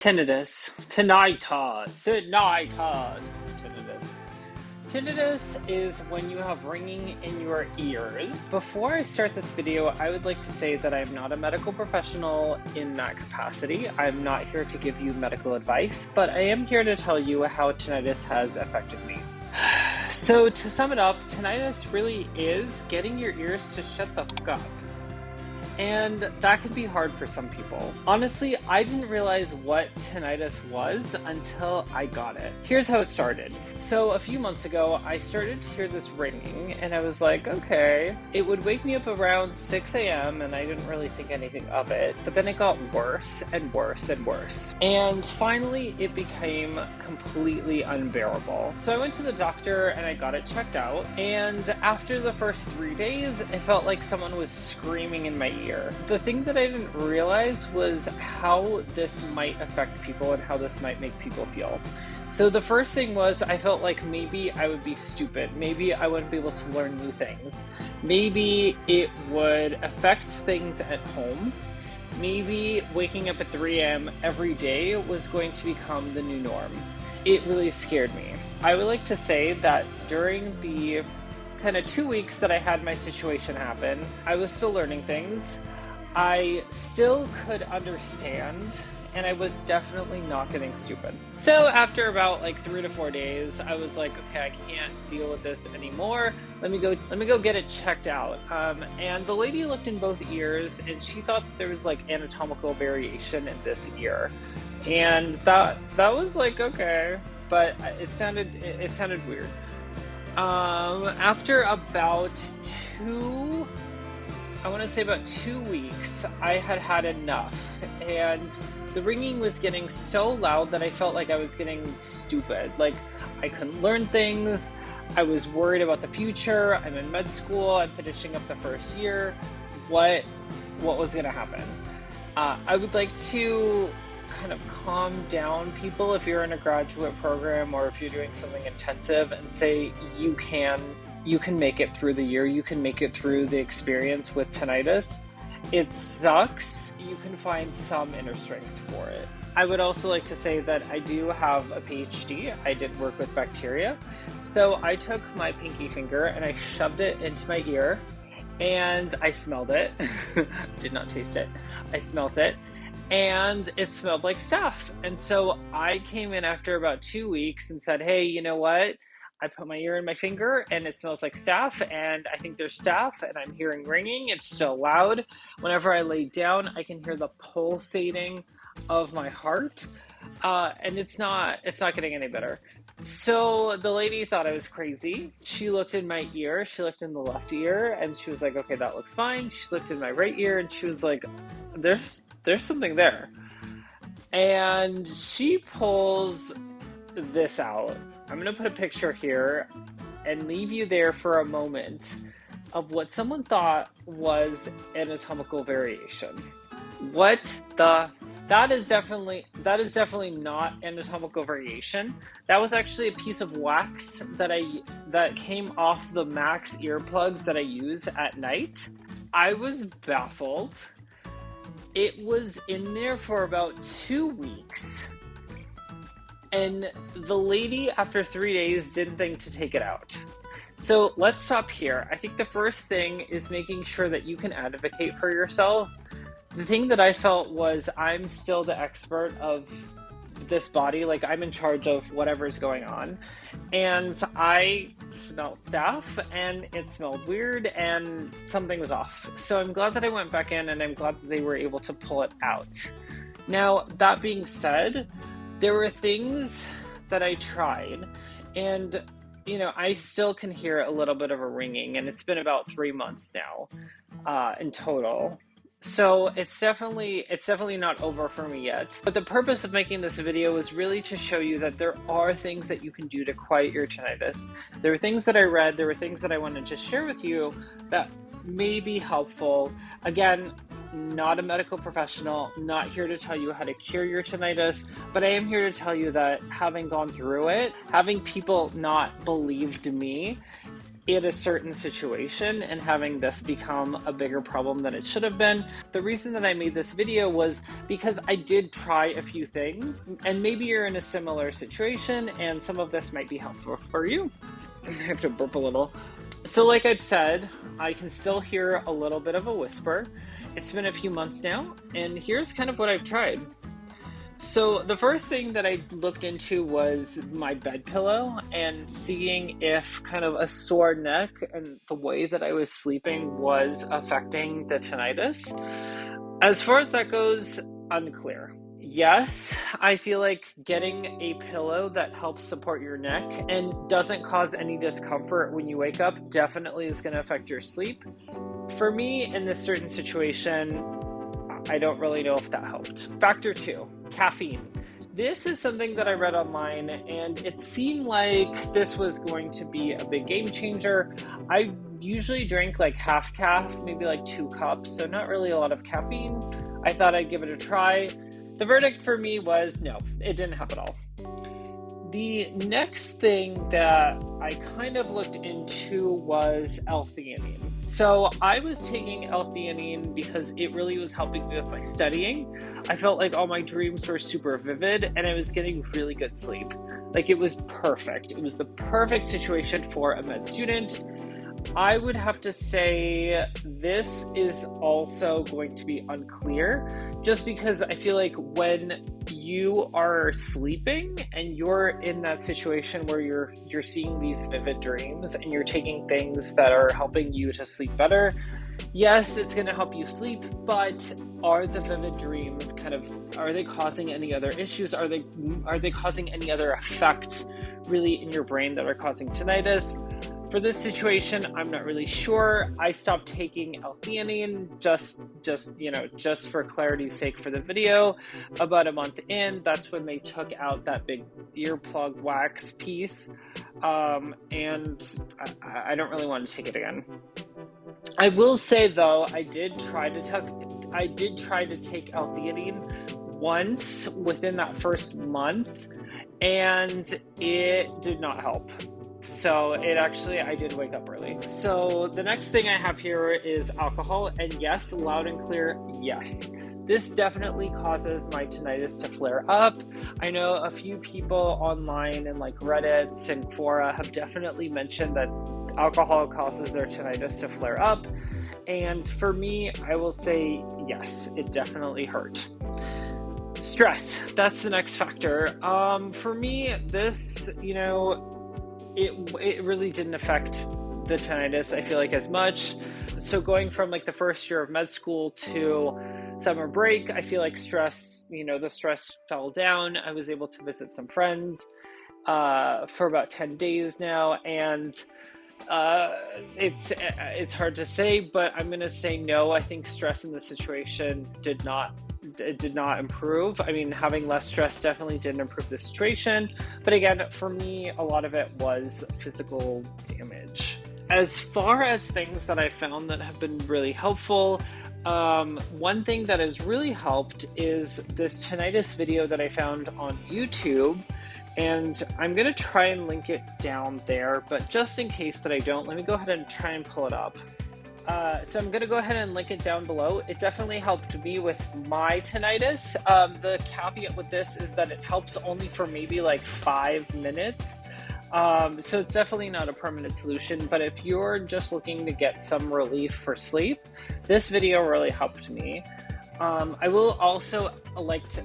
Tinnitus. Tinnitus is when you have ringing in your ears. Before I start this video, I would like to say that I'm not a medical professional in that capacity. I'm not here to give you medical advice, but I am here to tell you how tinnitus has affected me. So to sum it up, tinnitus really is getting your ears to shut the fuck up. And that can be hard for some people. Honestly, I didn't realize what tinnitus was until I got it. Here's how it started. So a few months ago, I started to hear this ringing and I was like, okay. It would wake me up around 6 a.m. and I didn't really think anything of it, but then it got worse and worse and worse. And finally, it became completely unbearable. So I went to the doctor and I got it checked out. And after the first 3 days, it felt like someone was screaming in my ear. The thing that I didn't realize was how this might affect people and how this might make people feel. So the first thing was I felt like maybe I would be stupid. Maybe I wouldn't be able to learn new things. Maybe it would affect things at home. Maybe waking up at 3 a.m. every day was going to become the new norm. It really scared me. I would like to say that during the kind of 2 weeks that I had my situation happen, I was still learning things. I still could understand, and I was definitely not getting stupid. So after about like 3 to 4 days, I was like, okay, I can't deal with this anymore. Let me go get it checked out. And the lady looked in both ears and she thought there was like anatomical variation in this ear. And that was like, okay, but it sounded weird. After about about 2 weeks, I had enough, and the ringing was getting so loud that I felt like I was getting stupid. Like, I couldn't learn things. I was worried about the future. I'm in med school. I'm finishing up the first year. What was going to happen? I would like to kind of calm down people if you're in a graduate program or if you're doing something intensive and say you can make it through the year, you can make it through the experience with tinnitus. It sucks. You can find some inner strength for it. I would also like to say that I do have a PhD. I did work with bacteria. So I took my pinky finger and I shoved it into my ear and I smelled it. Did not taste it. I smelt it. And it smelled like staph. And so I came in after about 2 weeks and said, hey, you know what? I put my ear in my finger and it smells like staph and I think there's staph and I'm hearing ringing. It's still loud. Whenever I lay down, I can hear the pulsating of my heart. And it's not getting any better. So the lady thought I was crazy. She looked in my ear. She looked in the left ear and she was like, okay, that looks fine. She looked in my right ear and she was like, there's something there. And she pulls this out. I'm going to put a picture here and leave you there for a moment of what someone thought was anatomical variation. That is definitely not anatomical variation. That was actually a piece of wax that came off the Max earplugs that I use at night. I was baffled. It was in there for about 2 weeks. And the lady, after 3 days, didn't think to take it out. So let's stop here. I think the first thing is making sure that you can advocate for yourself. The thing that I felt was I'm still the expert of this body. Like, I'm in charge of whatever's going on. And I smelled staph and it smelled weird and something was off. So I'm glad that I went back in and I'm glad that they were able to pull it out. Now, that being said, there were things that I tried and, I still can hear a little bit of a ringing and it's been about 3 months now in total. So it's definitely not over for me yet. But the purpose of making this video is really to show you that there are things that you can do to quiet your tinnitus. There were things that I read, there were things that I wanted to share with you that may be helpful. Again, not a medical professional, not here to tell you how to cure your tinnitus, but I am here to tell you that having gone through it, having people not believed me, in a certain situation and having this become a bigger problem than it should have been. The reason that I made this video was because I did try a few things, and maybe you're in a similar situation and some of this might be helpful for you. I have to burp a little. So like I've said, I can still hear a little bit of a whisper. It's been a few months now, and here's kind of what I've tried. So the first thing that I looked into was my bed pillow and seeing if kind of a sore neck and the way that I was sleeping was affecting the tinnitus. As far as that goes, unclear. Yes, I feel like getting a pillow that helps support your neck and doesn't cause any discomfort when you wake up definitely is going to affect your sleep. For me, in this certain situation, I don't really know if that helped. Factor 2, caffeine. This is something that I read online, and it seemed like this was going to be a big game changer. I usually drink like half calf, maybe like 2 cups, so not really a lot of caffeine. I thought I'd give it a try. The verdict for me was no, it didn't help at all. The next thing that I kind of looked into was L-theanine. So I was taking L-theanine because it really was helping me with my studying. I felt like all my dreams were super vivid and I was getting really good sleep. Like it was perfect. It was the perfect situation for a med student. I would have to say this is also going to be unclear just because I feel like when you are sleeping and you're in that situation where you're seeing these vivid dreams and you're taking things that are helping you to sleep better, yes, it's going to help you sleep, but are the vivid dreams are they causing any other issues? Are they causing any other effects really in your brain that are causing tinnitus? For this situation, I'm not really sure. I stopped taking L-theanine just for clarity's sake for the video. About a month in, that's when they took out that big earplug wax piece, and I don't really want to take it again. I will say though, I did try to take L-theanine once within that first month, and it did not help. So I did wake up early. So the next thing I have here is alcohol, and yes, loud and clear, yes. This definitely causes my tinnitus to flare up. I know a few people online and like Reddit and Quora have definitely mentioned that alcohol causes their tinnitus to flare up. And for me, I will say yes, it definitely hurt. Stress, that's the next factor. For me, this, it really didn't affect the tinnitus, I feel like, as much. So going from like the first year of med school to summer break, I feel like the stress fell down. I was able to visit some friends for about 10 days now, and it's hard to say, but I'm going to say no. I think stress in the situation did not improve. I mean, having less stress definitely didn't improve the situation. But again, for me, a lot of it was physical damage. As far as things that I found that have been really helpful, one thing that has really helped is this tinnitus video that I found on YouTube. And I'm going to try and link it down there, but just in case that I don't, let me go ahead and try and pull it up. So I'm going to go ahead and link it down below. It definitely helped me with my tinnitus. The caveat with this is that it helps only for maybe like 5 minutes. So it's definitely not a permanent solution, but if you're just looking to get some relief for sleep, this video really helped me. I'd also like to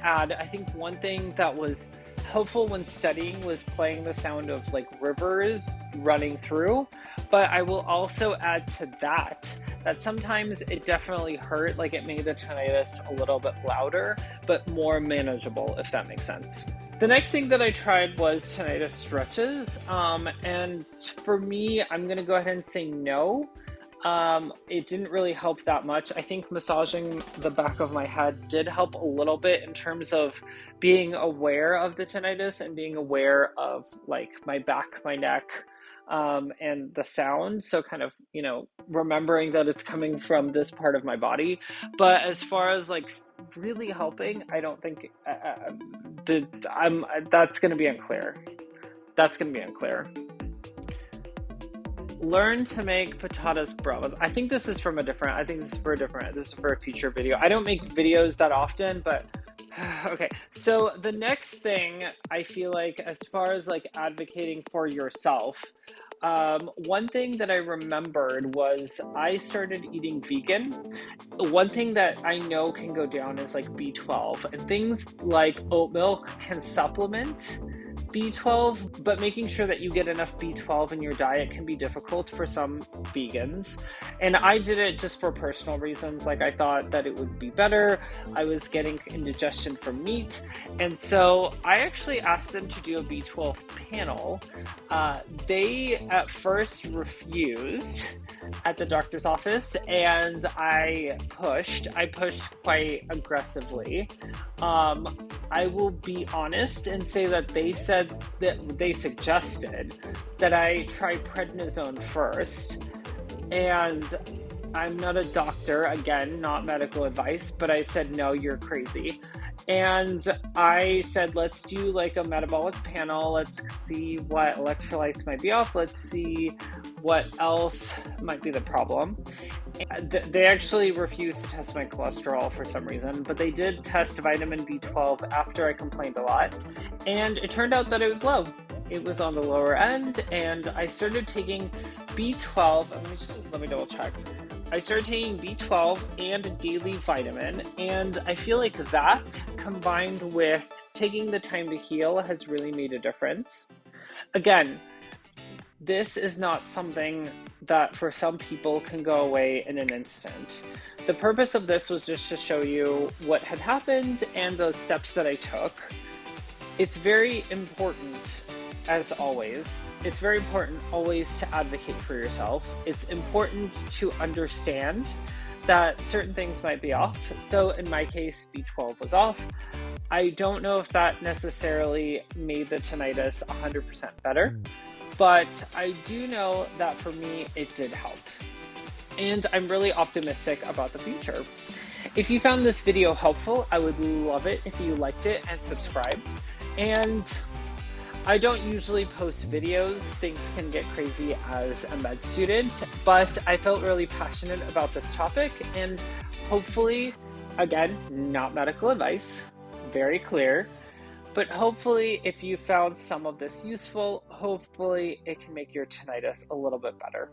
add, I think one thing that was helpful when studying was playing the sound of like rivers running through. But I will also add to that sometimes it definitely hurt, like it made the tinnitus a little bit louder, but more manageable, if that makes sense. The next thing that I tried was tinnitus stretches, and for me, I'm going to go ahead and say no. It didn't really help that much. I think massaging the back of my head did help a little bit in terms of being aware of the tinnitus and being aware of like my back, my neck, and the sound. So kind of, remembering that it's coming from this part of my body. But as far as like really helping, I don't think that's going to be unclear. That's going to be unclear. The next thing that I tried was tinnitus learn to make patatas bravas. I think this is from a different, I think this is for a different, this is for a future video. I don't make videos that often, but okay. So the next thing I feel like, as far as like advocating for yourself, one thing that I remembered was I started eating vegan. One thing that I know can go down is like B12, and things like oat milk can supplement B12, but making sure that you get enough B12 in your diet can be difficult for some vegans. And I did it just for personal reasons. Like, I thought that it would be better. I was getting indigestion from meat. And so I actually asked them to do a B12 panel. They at first refused at the doctor's office, and I pushed quite aggressively. I will be honest and say that they said that they suggested that I try prednisone first. And I'm not a doctor, again, not medical advice, but I said, no, you're crazy. And I said, let's do like a metabolic panel. Let's see what electrolytes might be off. Let's see what else might be the problem. They actually refused to test my cholesterol for some reason, but they did test vitamin B12 after I complained a lot. And it turned out that it was low. It was on the lower end, and I started taking B12. Let me double check. I started taking B12 and a daily vitamin, and I feel like that, combined with taking the time to heal, has really made a difference. Again, this is not something that for some people can go away in an instant. The purpose of this was just to show you what had happened and the steps that I took. It's very important, as always, it's very important always to advocate for yourself. It's important to understand that certain things might be off. So in my case, B12 was off. I don't know if that necessarily made the tinnitus 100% better, but I do know that for me, it did help. And I'm really optimistic about the future. If you found this video helpful, I would love it if you liked it and subscribed. And I don't usually post videos. Things can get crazy as a med student, but I felt really passionate about this topic, and hopefully, again, not medical advice, very clear, but hopefully if you found some of this useful, hopefully it can make your tinnitus a little bit better.